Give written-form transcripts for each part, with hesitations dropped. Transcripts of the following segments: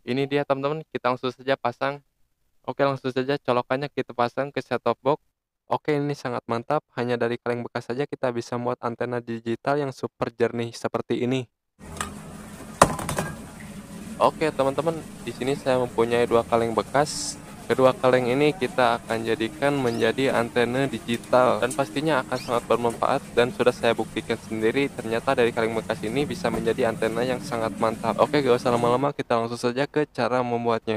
Ini dia teman-teman, kita langsung saja pasang. Oke, langsung saja colokannya kita pasang ke set-top box. Oke, ini sangat mantap, hanya dari kaleng bekas saja kita bisa membuat antena digital yang super jernih seperti ini. Oke teman-teman, di sini saya mempunyai dua kaleng bekas. Kedua kaleng ini kita akan jadikan menjadi antena digital dan pastinya akan sangat bermanfaat, dan sudah saya buktikan sendiri ternyata dari kaleng bekas ini bisa menjadi antena yang sangat mantap. Oke, gak usah lama-lama, kita langsung saja ke cara membuatnya.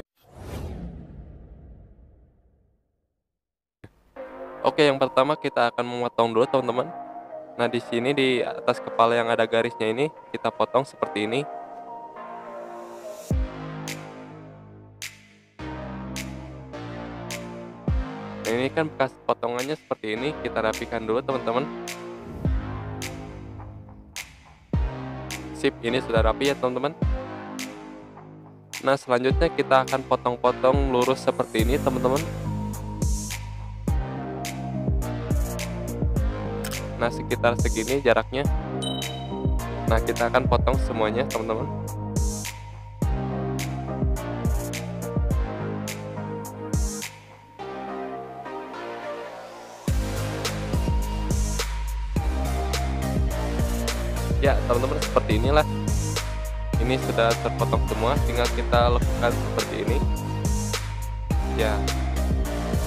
Oke, yang pertama kita akan memotong dulu teman-teman. Nah, di sini di atas kepala yang ada garisnya ini kita potong seperti ini. Nah, ini kan bekas potongannya seperti ini, kita rapikan dulu teman-teman. Sip, ini sudah rapi ya teman-teman. Nah, selanjutnya kita akan potong-potong lurus seperti ini teman-teman. Nah, sekitar segini jaraknya. Nah, kita akan potong semuanya teman-teman. Ya teman-teman, seperti inilah. Ini sudah terpotong semua, tinggal kita lakukan seperti ini. Ya,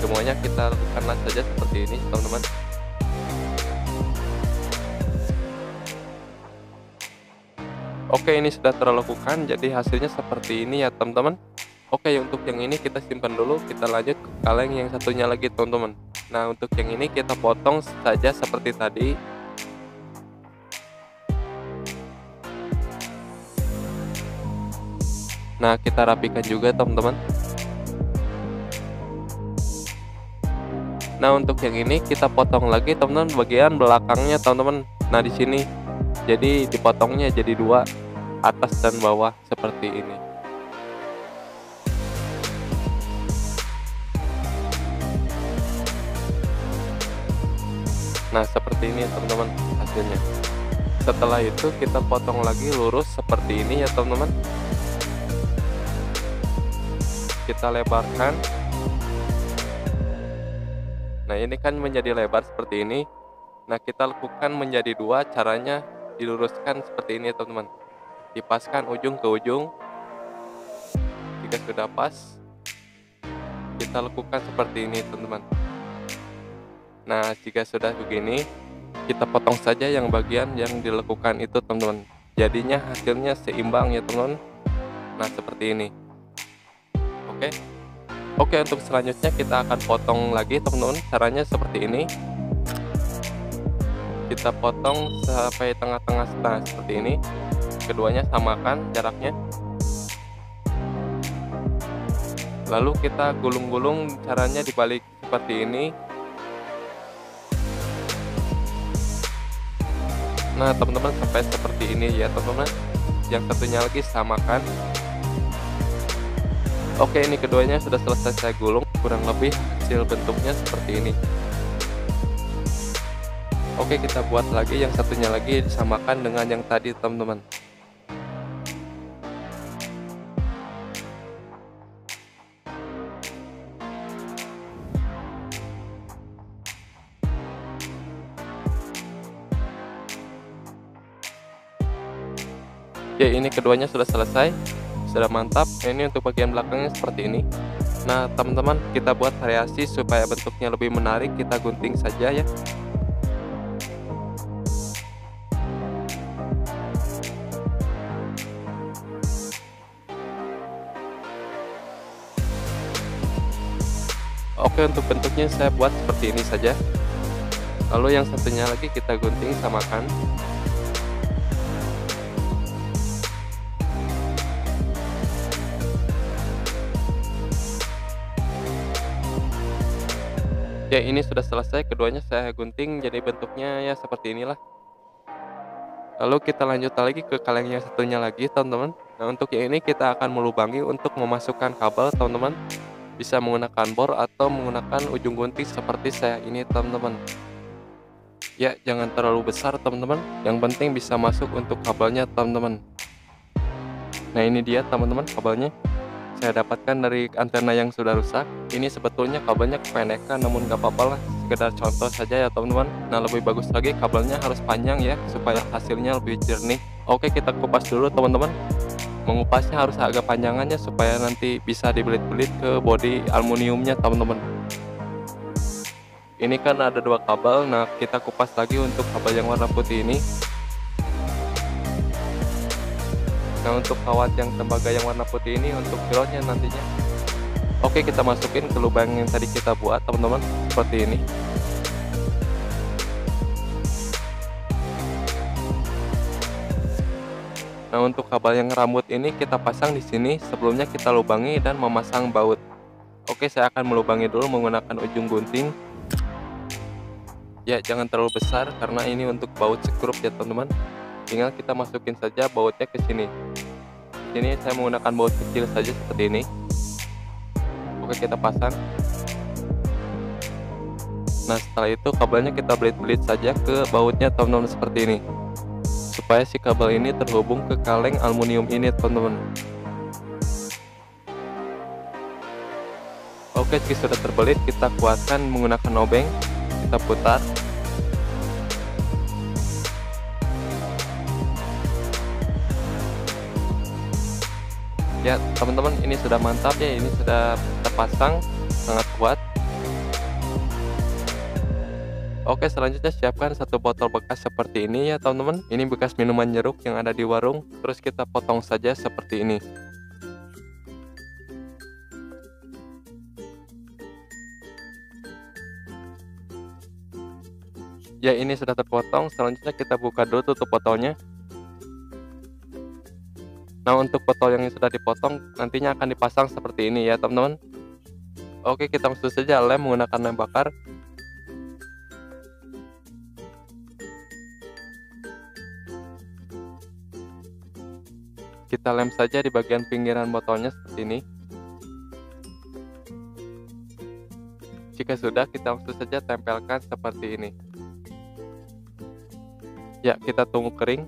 semuanya kita lakukanlah saja seperti ini teman-teman. Oke, ini sudah terlakukan, jadi hasilnya seperti ini ya teman-teman. Oke, untuk yang ini kita simpan dulu, kita lanjut ke kaleng yang satunya lagi teman-teman. Nah, untuk yang ini kita potong saja seperti tadi. Nah, kita rapikan juga teman-teman. Nah, untuk yang ini kita potong lagi teman-teman bagian belakangnya teman-teman. Nah, di sini jadi dipotongnya jadi dua, atas dan bawah seperti ini. Nah, seperti ini teman-teman hasilnya. Setelah itu kita potong lagi lurus seperti ini ya teman-teman. Kita lebarkan. Nah, ini kan menjadi lebar seperti ini. Nah, kita lakukan menjadi dua, caranya diluruskan seperti ini teman-teman. Dipaskan ujung ke ujung. Jika sudah pas, kita lakukan seperti ini teman-teman. Nah, jika sudah begini, kita potong saja yang bagian yang dilekukan itu teman-teman. Jadinya hasilnya seimbang ya teman-teman. Nah, seperti ini. Oke, untuk selanjutnya kita akan potong lagi teman-teman. Caranya seperti ini. Kita potong sampai tengah-tengah, nah seperti ini. Keduanya samakan jaraknya. Lalu kita gulung-gulung, caranya dibalik seperti ini. Nah teman-teman, sampai seperti ini ya teman-teman. Yang satunya lagi samakan. Oke, ini keduanya sudah selesai saya gulung. Kurang lebih hasil bentuknya seperti ini. Oke, kita buat lagi yang satunya lagi disamakan dengan yang tadi teman-teman. Ya, ini keduanya sudah selesai, sudah mantap. Ini untuk bagian belakangnya seperti ini. Nah teman-teman, kita buat variasi supaya bentuknya lebih menarik, kita gunting saja ya. Oke, untuk bentuknya saya buat seperti ini saja. Lalu yang satunya lagi kita gunting samakan. Ya, ini sudah selesai, keduanya saya gunting jadi bentuknya ya seperti inilah. Lalu kita lanjut lagi ke kaleng yang satunya lagi teman-teman. Nah, untuk yang ini kita akan melubangi untuk memasukkan kabel teman-teman. Bisa menggunakan bor atau menggunakan ujung gunting seperti saya ini teman-teman. Ya, jangan terlalu besar teman-teman, yang penting bisa masuk untuk kabelnya teman-teman. Nah, ini dia teman-teman kabelnya. saya dapatkan dari antena yang sudah rusak. Ini sebetulnya kabelnya kependekan, namun gak apa-apa lah, sekedar contoh saja ya teman-teman. Nah, lebih bagus lagi kabelnya harus panjang ya, supaya hasilnya lebih jernih. Oke, kita kupas dulu teman-teman. Mengupasnya harus agak panjangannya supaya nanti bisa dibelit-belit ke bodi aluminiumnya teman-teman. Ini kan ada dua kabel, nah kita kupas lagi untuk kabel yang warna putih ini. Nah, untuk kawat yang tembaga yang warna putih ini untuk pilotnya nantinya. Oke, kita masukin ke lubang yang tadi kita buat teman-teman, seperti ini. Nah, untuk kabel yang rambut ini kita pasang di sini, sebelumnya kita lubangi dan memasang baut. Oke, saya akan melubangi dulu menggunakan ujung gunting. Ya, jangan terlalu besar karena ini untuk baut sekrup ya teman-teman. Tinggal kita masukin saja bautnya ke sini. Sini saya menggunakan baut kecil saja seperti ini. Oke, kita pasang. Nah, setelah itu kabelnya kita belit-belit saja ke bautnya teman-teman seperti ini, supaya si kabel ini terhubung ke kaleng aluminium ini teman-teman. Oke, jika sudah terbelit kita kuatkan menggunakan obeng, kita putar. Ya teman-teman, ini sudah mantap ya, ini sudah terpasang sangat kuat. Oke, selanjutnya siapkan satu botol bekas seperti ini ya teman-teman. Ini bekas minuman jeruk yang ada di warung. Terus kita potong saja seperti ini. Ya, ini sudah terpotong. Selanjutnya kita buka dulu tutup botolnya. Nah, untuk botol yang sudah dipotong nantinya akan dipasang seperti ini ya teman-teman. Oke, kita langsung saja lem menggunakan lem bakar. Kita lem saja di bagian pinggiran botolnya seperti ini. Jika sudah, kita langsung saja tempelkan seperti ini. Ya, kita tunggu kering.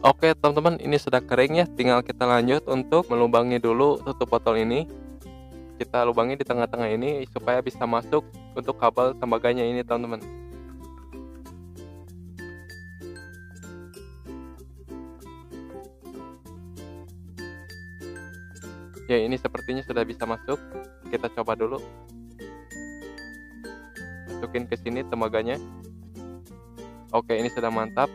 Oke teman-teman, ini sudah kering ya, tinggal kita lanjut untuk melubangi dulu tutup botol ini. Kita lubangi di tengah-tengah ini supaya bisa masuk untuk kabel tembaganya ini teman-teman. Ya, ini sepertinya sudah bisa masuk. Kita coba dulu. Masukin ke sini tembaganya. Oke, ini sudah mantap.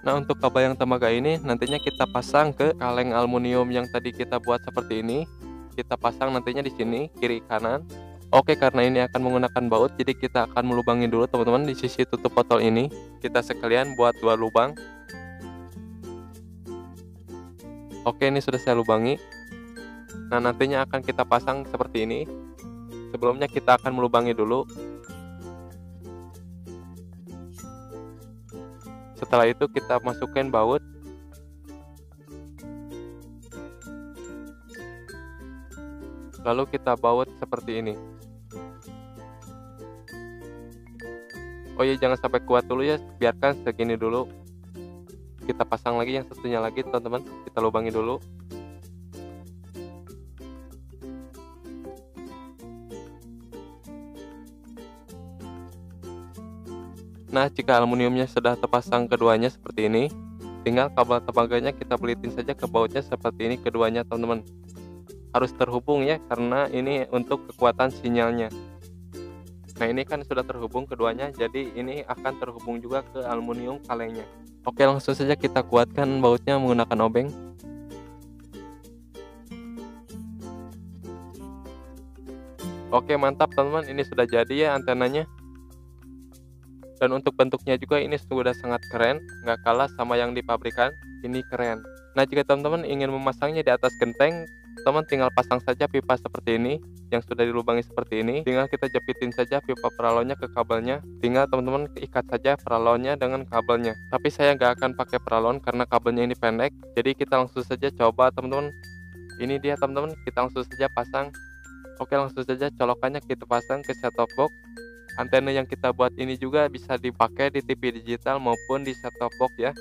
Nah, untuk kabel yang tembaga ini nantinya kita pasang ke kaleng aluminium yang tadi kita buat seperti ini. Kita pasang nantinya di sini kiri kanan. Oke, karena ini akan menggunakan baut, jadi kita akan melubangi dulu teman-teman di sisi tutup botol ini. Kita sekalian buat dua lubang. Oke, ini sudah saya lubangi. Nah, nantinya akan kita pasang seperti ini. Sebelumnya kita akan melubangi dulu. Setelah itu kita masukkan baut. Lalu kita baut seperti ini. Oh iya, jangan sampai kuat dulu ya, biarkan segini dulu. Kita pasang lagi yang satunya lagi teman-teman. Kita lubangi dulu. Nah, jika aluminiumnya sudah terpasang keduanya seperti ini, tinggal kabel tembaganya kita belitin saja ke bautnya seperti ini keduanya teman-teman. Harus terhubung ya, karena ini untuk kekuatan sinyalnya. Nah, ini kan sudah terhubung keduanya, jadi ini akan terhubung juga ke aluminium kalengnya. Oke, langsung saja kita kuatkan bautnya menggunakan obeng. Oke, mantap teman-teman, ini sudah jadi ya antenanya. Dan untuk bentuknya juga ini sudah sangat keren, nggak kalah sama yang di pabrikan, ini keren. Nah, jika teman-teman ingin memasangnya di atas genteng, teman tinggal pasang saja pipa seperti ini, yang sudah dilubangi seperti ini. Tinggal kita jepitin saja pipa paralonnya ke kabelnya, tinggal teman-teman ikat saja paralonnya dengan kabelnya. Tapi saya nggak akan pakai paralon karena kabelnya ini pendek, jadi kita langsung saja coba teman-teman. Ini dia teman-teman, kita langsung saja pasang. Oke, langsung saja colokannya kita pasang ke set-top box. Antena yang kita buat ini juga bisa dipakai di TV digital maupun di set-top box ya.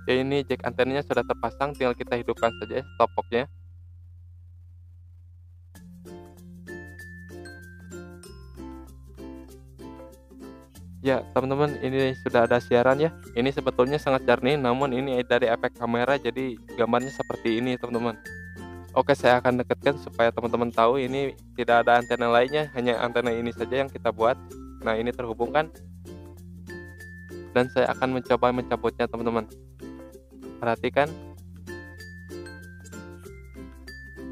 Ya, ini jack antenanya sudah terpasang, tinggal kita hidupkan saja set-top boxnya. Ya, teman-teman, ini sudah ada siaran ya. Ini sebetulnya sangat jernih, namun ini dari efek kamera, jadi gambarnya seperti ini, teman-teman. Oke, saya akan dekatkan supaya teman-teman tahu ini tidak ada antena lainnya, hanya antena ini saja yang kita buat. Nah, ini terhubungkan, dan saya akan mencoba mencabutnya, teman-teman. Perhatikan.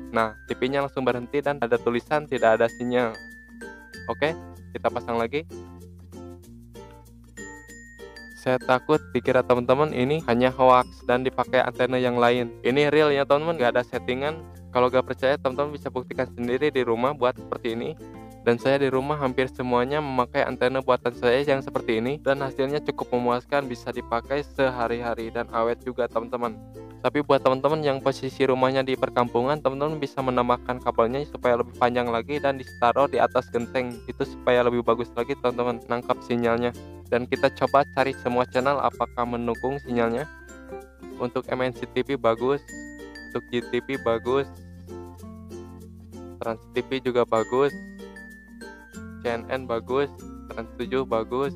Nah, TV-nya langsung berhenti dan ada tulisan tidak ada sinyal. Oke, kita pasang lagi. Saya takut dikira teman-teman ini hanya hoax dan dipakai antena yang lain. Ini real ya teman-teman, gak ada settingan. Kalau gak percaya, teman-teman bisa buktikan sendiri di rumah buat seperti ini. Dan saya di rumah hampir semuanya memakai antena buatan saya yang seperti ini, dan hasilnya cukup memuaskan, bisa dipakai sehari-hari dan awet juga teman-teman. Tapi buat teman-teman yang posisi rumahnya di perkampungan, teman-teman bisa menambahkan kabelnya supaya lebih panjang lagi dan ditaruh di atas genteng, itu supaya lebih bagus lagi teman-teman nangkap sinyalnya. Dan kita coba cari semua channel apakah mendukung sinyalnya. Untuk MNC TV bagus, untuk GTV bagus, Trans TV juga bagus, CNN bagus, Trans 7 bagus,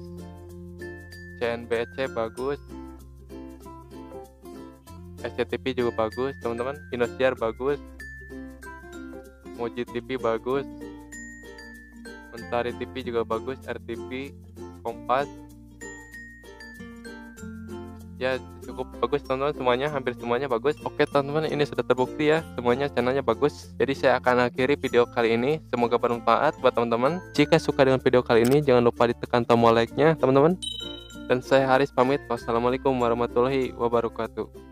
CNBC bagus, SCTV juga bagus teman-teman, Indosiar bagus, Moji TV bagus, Mentari TV juga bagus, RTV, Kompas. Ya, cukup bagus teman-teman, semuanya, hampir semuanya bagus. Oke teman-teman, ini sudah terbukti ya, semuanya channelnya bagus. Jadi saya akan akhiri video kali ini, semoga bermanfaat buat teman-teman. Jika suka dengan video kali ini, jangan lupa ditekan tombol like-nya teman-teman. Dan saya Haris pamit, wassalamualaikum warahmatullahi wabarakatuh.